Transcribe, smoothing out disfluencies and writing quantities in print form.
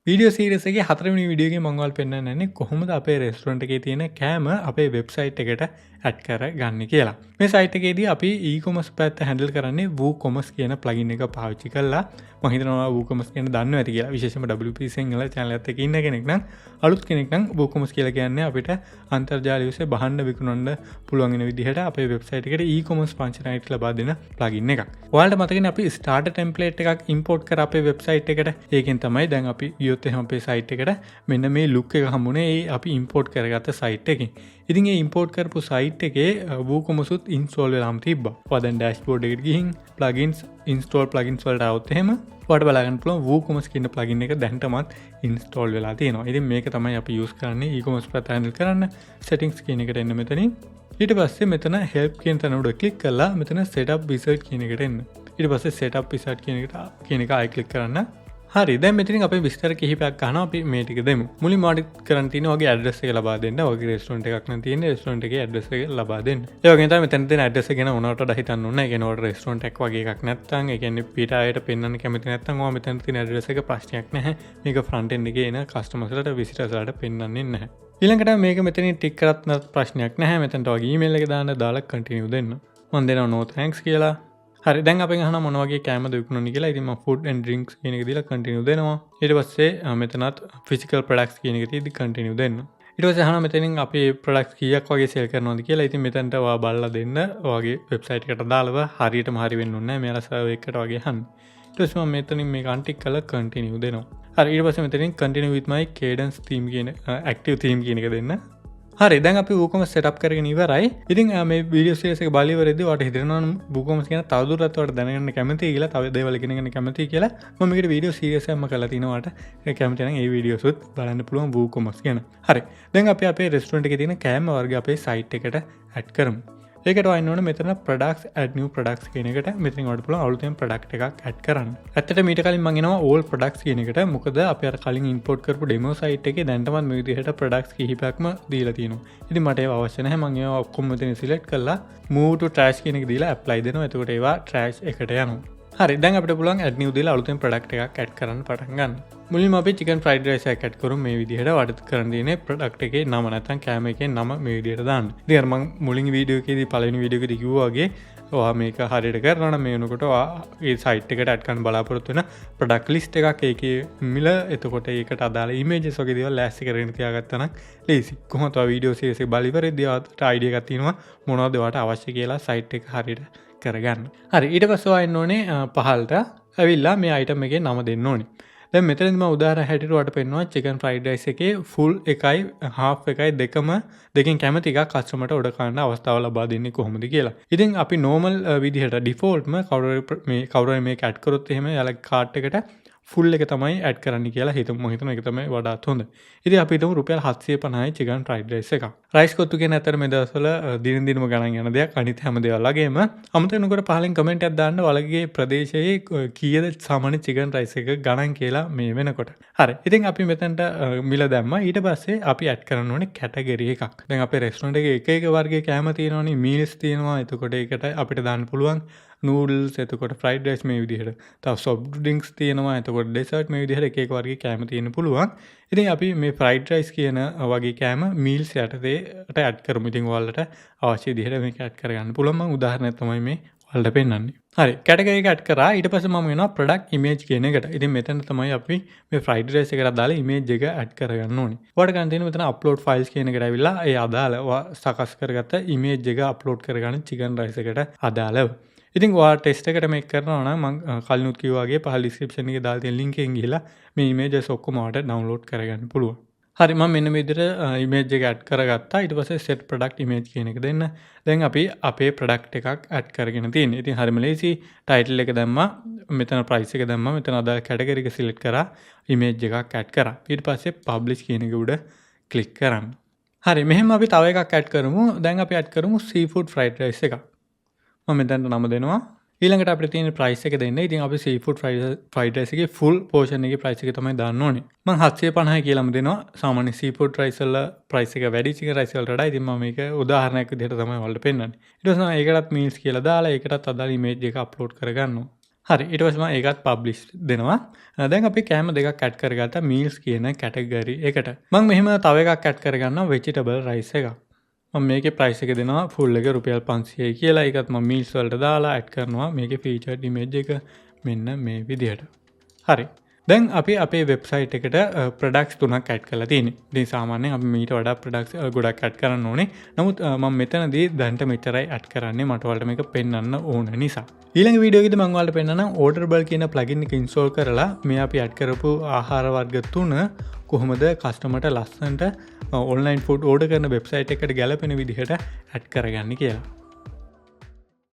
Video series එකේ 4 වෙනි video එකේ මම ඔයාලට පෙන්නන්නේ කොහොමද අපේ රෙස්ටොරන්ට් එකේ තියෙන කෑම අපේ වෙබ්සයිට් එකට ඇඩ් කරගන්නේ කියලා. මේ සයිට් එකේදී අපි e-commerce පැත්ත හැන්ඩල් කරන්නේ Woocommerce කියන ප්ලගින් එක පාවිච්චි කරලා. මම හිතනවා Woocommerce කියන දන්නවා ඇති කියලා. විශේෂයෙන්ම WPSinhala channel එකත් එක්ක ඉන්න කෙනෙක් නම් අලුත් කෙනෙක් නම් Woocommerce කියලා කියන්නේ අපිට අන්තර්ජාලය ඔස්සේ බහන්න විකුණන්න පුළුවන් වෙන විදිහට අපේ වෙබ්සයිට් එකට e-commerce functionality ලබා දෙන ප්ලගින් එකක්. ඔයාලට මතකනේ අපි starter template එකක් import කරා අපේ වෙබ්සයිට් එකට. ඒකෙන් තමයි දැන් අපි ගියොත් එහෙනම් අපේ සයිට් එකට මෙන්න මේ look එක හම්බුනේ ඒ අපි import කරගත්ත සයිට් එකෙන්. ඉතින් ඒ import කරපු සයිට් එකේ Woocommerce උත් install වෙලාම තිබ්බා. ඔයා දැන් dashboard එකට ගිහින් plugins install plugins වලට આવොත් එහෙම ඔයාලට බලා ගන්න පුළුවන් Woocommerce කියන plugin එක දැන්ටමත් install වෙලා තියෙනවා. ඉතින් මේක තමයි අපි use කරන්නේ e-commerce පැත්ත handle කරන්න. settings කියන එකට එන්න මෙතනින්. ඊට පස්සේ මෙතන help කියන තැන උඩ click කරලා මෙතන setup wizard කියන එකට එන්න. ඊට පස්සේ setup wizard කියන එක ආයෙ click කරන්න. හරි දැන් මෙතනින් අපේ විස්තර කිහිපයක් ගන්නවා අපි මේ ටික දෙමු. මුලින්ම ඔයාලට කරන්න තියෙන්නේ ඔයගේ ඇඩ්‍රස් එක ලබා දෙන්න. ඔයගේ රෙස්ටොරන්ට් එකක් නම් තියෙන්නේ රෙස්ටොරන්ට් එකේ ඇඩ්‍රස් එක ලබා දෙන්න. ඒ වගේම තමයි මෙතන තියෙන ඇඩ්‍රස් එක ගැන මොනවට වඩා හිතන්න ඕනේ. ඒ කියන්නේ ඔයාලට රෙස්ටොරන්ට් එකක් වගේ එකක් නැත්නම් ඒ කියන්නේ පිට ආයෙට පෙන්වන්න කැමති නැත්නම් ඔයා මෙතන තියෙන ඇඩ්‍රස් එක ප්‍රශ්නයක් නැහැ. මේක ෆ්‍රන්ට් එන්ඩ් එකේ එන කස්ටමර්ස්ලාට විසිටර්ස්ලාට පෙන්වන්නේ නැහැ. ඊළඟට මේක මෙතනින් ටික් කරත් ප්‍රශ්නයක් නැහැ. මෙතනට ඔයගේ ඊමේල් එක දාන්න දාලා කන්ටිනියු දෙන්න. මම දෙනවා no thanks කියලා. හරි දැන් අපෙන් අහනවා මොන වගේ කෑමද විකුණන්නේ කියලා. ඉතින් මම food and drinks කියන එක දීලා continue දෙනවා. ඊට පස්සේ මෙතනත් physical products කියන එක තියදී continue දෙන්න. ඊට පස්සේ අහනවා මෙතනින් අපි products කීයක් වගේ sell කරනවද කියලා. ඉතින් මෙතනට ඔයා බලලා දෙන්න. ඔයාගේ website එකට දාලව හරියටම හරි වෙන්න ඕනේ නැහැ. මෙයාලා server එකකට වගේ අහන්න. ඊට පස්සේ මම මෙතනින් මේක untick කරලා continue දෙනවා. හරි ඊට පස්සේ මෙතනින් continue with my cadence theme කියන active theme කියන එක දෙන්න. හරි දැන් අපි Woocommerce setup කරගෙන ඉවරයි. ඉතින් මේ වීඩියෝ සීරීස් එක බලලා ඉවරෙද්දී ඔයාලට හිතෙනවා නම් Woocommerce ගැන තවදුරටත් ඔයාලට දැනගන්න කැමතියි කියලා, තව දේවල් ඉගෙන ගන්න කැමතියි කියලා මම මේකට වීඩියෝ සීරීස් එකක්ම කරලා තිනවා ඔයාලට. ඒ කැමති නම් ඒ වීඩියෝස් උත් බලන්න පුළුවන් Woocommerce ගැන. හරි. දැන් අපි අපේ රෙස්ටොරන්ට් එකේ තියෙන කෑම වර්ග අපේ site එකට add කරමු. ඒකට වයින් ඕනේ මෙතන products add new products කියන එකට මෙතනින් ඔයාලට පුළුවන් අලුතෙන් product එකක් add කරන්න. ඇත්තට මීට කලින් මම එනවා all products කියන එකට. මොකද අපි අර කලින් import කරපු demo site එකේ දැන්ටමත් මේ විදිහට products කිහිපයක්ම දීලා තියෙනවා. ඉතින් මට ඒව අවශ්‍ය නැහැ. මම ඒවා ඔක්කොම මෙතන select කරලා move to trash කියන එක දීලා apply දෙනවා. එතකොට ඒවා trash එකට යනවා. හරි දැන් අපිට පුළුවන් add new දීලා අලුතෙන් product එකක් add කරන්න පටන් ගන්න. මුලින්ම අපි chicken fried rice එකක් add කරමු. මේ විදිහට වඩත් කරන්න තියෙන්නේ product එකේ නම නැත්නම් කෑම එකේ නම මේ විදිහට දාන්න. ඉතින් අර මම මුලින් වීඩියෝ එකේදී පළවෙනි වීඩියෝ එකේදී කිව්වා වගේ ඔයා මේක හරියට කරනවා නම් මේ වෙනකොට ඔයා ඒ site එකට add කරන්න බලාපොරොත්තු වෙන product list එකක් ඒකේ මිල එතකොට ඒකට අදාළ images වගේ දේවල් ලෑස්ති කරගෙන තියාගත්තා නම් ලේසි. කොහොමද ඔයා වීඩියෝ සීරීස් එක බලලා ඉවරෙද්දී ඔයාට idea එකක් තියෙනවා මොනවද ඔයාට අවශ්‍ය කියලා site එක හරියට කරගන්න. හරි ඊට පස්සේ ඔයා එන්න ඕනේ පහළට ඇවිල්ලා මේ item එකේ නම දෙන්න ඕනේ. දැන් මෙතනදී මම උදාහරණ හැටියට ඔයාලට පෙන්නනවා chicken fried rice එකේ full එකයි half එකයි දෙකෙන් කැමති එකක් කස්ටමර්ට order කරන්න අවස්ථාව ලබා දෙන්නේ කොහොමද කියලා. ඉතින් අපි normal විදිහට defaultම කවුරු මේක add කරොත් එහෙම යාලගේ cart එකට full එක තමයි add කරන්න කියලා හිතමු. මම හිතනවා ඒක තමයි වඩාත් හොඳ. ඉතින් අපි හිතමු රුපියල් 750යි chicken fried rice එකක්. rice කොත්තු කියන අතර මේ දවස්වල දින දිනම ගණන් යන දෙයක්. අනිත් හැම දේවල් වගේම අමතක නොකර පහලින් කමෙන්ට් එකක් දාන්න ඔයාලගේ ප්‍රදේශයේ කීයද සාමාන්‍ය chicken rice එක ගණන් කියලා මේ වෙනකොට. හරි. ඉතින් අපි මෙතනට මිල දැම්මා. ඊට පස්සේ අපි add කරන්න ඕනේ category එකක්. දැන් අපේ restaurant එකේ එක එක වර්ගයේ කෑම තියෙනවනේ. meals තියෙනවා. එතකොට ඒකට අපිට දාන්න පුළුවන් noodles එතකොට fried rice මේ විදිහට. තව soft drinks තියෙනවා. එතකොට dessert මේ විදිහට එක එක වර්ගයේ කෑම තියෙන්න පුළුවන්. ඉතින් අපි මේ fried rice කියන වගේ කෑම meals යටතේට add කරමු. ඉතින් ඔයාලට අවශ්‍ය විදිහට මේක add කරගන්න පුළුවන්. මම උදාහරණයක් තමයි මේ ඔයාලට පෙන්නන්නේ. හරි category එක add කරා. ඊට පස්සේ මම වෙනවා product image කියන එකට. ඉතින් මෙතන තමයි අපි මේ fried rice එකට අදාළ image එක add කරගන්න ඕනේ. ඔයාලට ගන්න තියෙන මෙතන upload files කියන එකට ඇවිල්ලා ඒ අදාළ සකස් කරගත්ත image එක upload කරගන්න chicken rice එකට අදාළව. ඉතින් ඔයා ටෙස්ට් එකට මේක කරනවා නම් මම කලිනුත් කිව්වා වගේ පහළ description එකේ දාලා තියෙන link එකෙන් ගිහලා මේ images ඔක්කොම ඔයාලට download කරගන්න පුළුවන්. හරි මම මෙන්න මේ විදිහට image එක add කරගත්තා. ඊට පස්සේ set product image කියන එක දෙන්න. දැන් අපි අපේ product එකක් add කරගෙන තියෙනවා. ඉතින් හරිම ලේසි. title එක දැම්මා. මෙතන price එක දැම්මා. මෙතන අදාළ category එක select කරා. image එකක් add කරා. ඊට පස්සේ publish කියන එක උඩ click කරන්න. හරි මෙහෙම අපි තව එකක් add කරමු. දැන් අපි add කරමු seafood fried rice එකක්. මම මෙතනට නම දෙනවා. ඊළඟට අපිට තියෙන price එක දෙන්න. ඉතින් අපි seafood fried rice එකේ full portion එකේ price එක තමයි දාන්න ඕනේ. මම 750යි කියලාම දෙනවා. සාමාන්‍ය seafood rice වල price එක වැඩි chicken rice වලට වඩා. ඉතින් මම මේක උදාහරණයක් විදිහට තමයි ඔයාලට පෙන්නන්නේ. ඊට පස්සේ ඒකටත් meals කියලා දාලා ඒකටත් අදාළ image එක upload කරගන්නවා. හරි ඊට පස්සේ මම ඒකත් පබ්ලිෂ් දෙනවා. දැන් අපි කෑම දෙකක් ඇඩ් කරගත්තා මීල්ස් කියන කැටගරි එකට. මම මෙහෙම තව එකක් ඇඩ් කරගන්නවා වෙජිටබල් රයිස් එකක්. මම මේකේ ප්‍රයිස් එක දෙනවා ෆුල් එක රුපියල් 500යි කියලා. ඒකත් මම මීල්ස් වලට දාලා ඇඩ් කරනවා. මේකේ ෆීචර්ඩ් ඉමේජ් එක මෙන්න මේ විදිහට. හරි. දැන් අපි අපේ වෙබ්සයිට් එකට ප්‍රොඩක්ට්ස් තුනක් ඇඩ් කරලා තියෙනවා. ඉතින් සාමාන්‍යයෙන් අපි මීට වඩා ප්‍රොඩක්ට්ස් ගොඩක් ඇඩ් කරන්න ඕනේ. නමුත් මම මෙතනදී දැන්ට මෙච්චරයි ඇඩ් කරන්නේ මට ඔයාලට මේක පෙන්වන්න ඕන නිසා. ඊළඟ වීඩියෝ එකේදී මම ඔයාලට පෙන්නනම් orderable කියන ප්ලගින් එක ඉන්ස්ටෝල් කරලා මේ අපි ඇඩ් කරපු ආහාර වර්ග තුන කොහොමද කස්ටමර්ට ලස්සනට ඔන්ලයින් ෆුඩ් ඕඩර් කරන වෙබ්සයිට් එකකට ගැලපෙන විදිහට ඇඩ් කරගන්නේ කියලා.